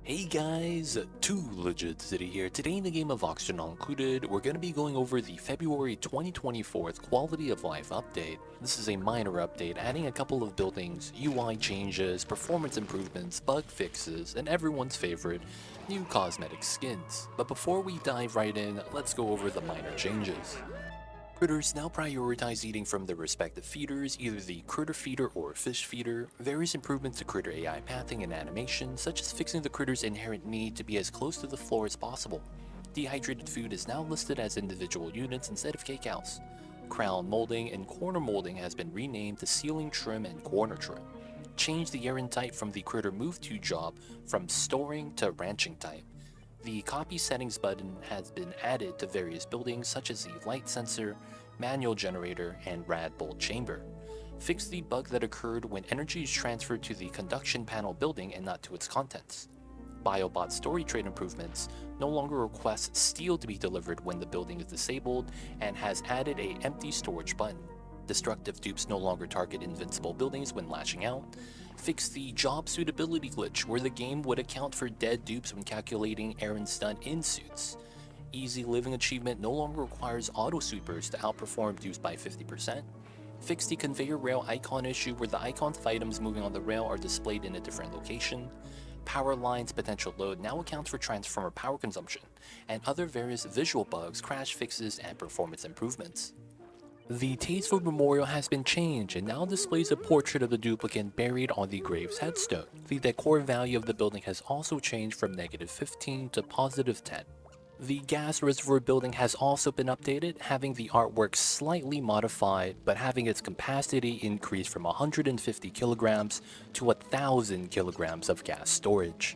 Hey guys, 2Legit City here. Today in the game of Oxygen Not Included, we're going to be going over the February 2024 Quality of Life update. This is a minor update, adding a couple of buildings, UI changes, performance improvements, bug fixes, and everyone's favorite, new cosmetic skins. But before we dive right in, let's go over the minor changes. Critters now prioritize eating from their respective feeders, either the critter feeder or fish feeder. Various improvements to critter AI pathing and animation, such as fixing the critter's inherent need to be as close to the floor as possible. Dehydrated food is now listed as individual units instead of cakeouts. Crown molding and corner molding has been renamed to ceiling trim and corner trim. Change the errand type from the critter move to job from storing to ranching type. The copy settings button has been added to various buildings such as the light sensor, manual generator, and rad bolt chamber. Fix the bug that occurred when energy is transferred to the conduction panel building and not to its contents. Biobot story trait improvements no longer requests steel to be delivered when the building is disabled and has added a empty storage button. Destructive dupes no longer target invincible buildings when lashing out. Fix the job suitability glitch where the game would account for dead dupes when calculating errands done in suits. Easy Living achievement no longer requires auto sweepers to outperform dupes by 50%. Fix the conveyor rail icon issue where the icons of items moving on the rail are displayed in a different location. Power lines potential load now accounts for transformer power consumption, and other various visual bugs, crash fixes, and performance improvements. The Tasteful Memorial has been changed and now displays a portrait of the duplicant buried on the grave's headstone. The decor value of the building has also changed from -15 to +10. The gas reservoir building has also been updated, having the artwork slightly modified, but having its capacity increased from 150 kilograms to 1,000 kilograms of gas storage.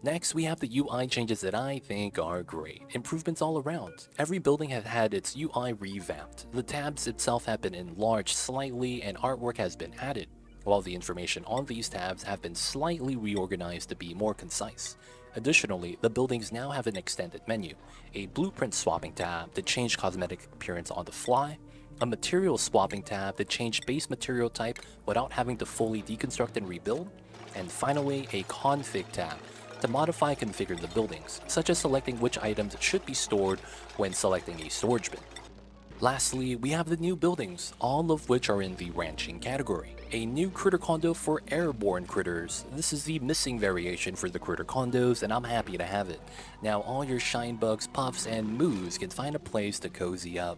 Next, we have the UI changes that I think are great. Improvements all around. Every building has had its UI revamped. The tabs itself have been enlarged slightly and artwork has been added, while the information on these tabs have been slightly reorganized to be more concise. Additionally, the buildings now have an extended menu, a blueprint swapping tab to change cosmetic appearance on the fly, a material swapping tab to change base material type without having to fully deconstruct and rebuild, and finally a config tab to modify and configure the buildings, such as selecting which items should be stored when selecting a storage bin. Lastly, we have the new buildings, all of which are in the ranching category. A new critter condo for airborne critters. This is the missing variation for the critter condos, and I'm happy to have it. Now all your shine bugs, puffs, and moos can find a place to cozy up.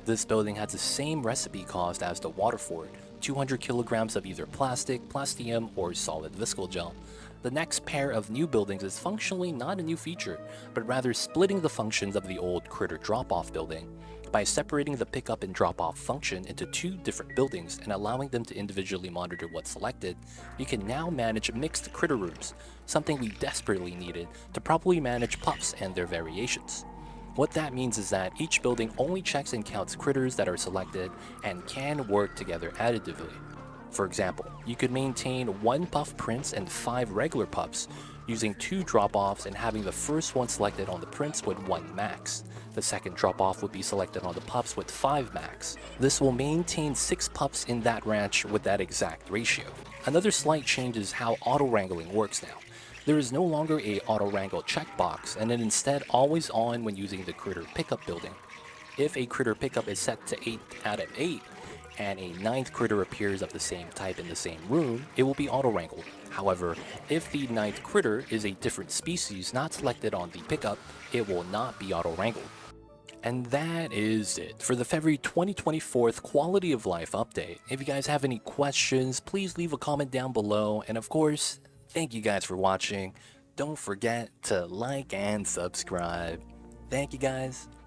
This building has the same recipe cost as the water fort, 200 kilograms of either plastic, plastium, or solid viscal gel. The next pair of new buildings is functionally not a new feature, but rather splitting the functions of the old critter drop-off building. By separating the pickup and drop-off function into two different buildings and allowing them to individually monitor what's selected, you can now manage mixed critter rooms, something we desperately needed to properly manage pups and their variations. What that means is that each building only checks and counts critters that are selected and can work together additively. For example, you could maintain 1 puff prince and 5 regular pups, using 2 drop-offs and having the first one selected on the prince with 1 max. The second drop-off would be selected on the pups with 5 max. This will maintain 6 pups in that ranch with that exact ratio. Another slight change is how auto-wrangling works now. There is no longer a auto-wrangle checkbox, and it instead always on when using the critter pickup building. If a critter pickup is set to 8 out of 8, and a ninth critter appears of the same type in the same room, it will be auto-wrangled. However, if the ninth critter is a different species not selected on the pickup, it will not be auto-wrangled. And that is it for the February 2024 Quality of Life update. If you guys have any questions, please leave a comment down below. And of course, thank you guys for watching. Don't forget to like and subscribe. Thank you guys.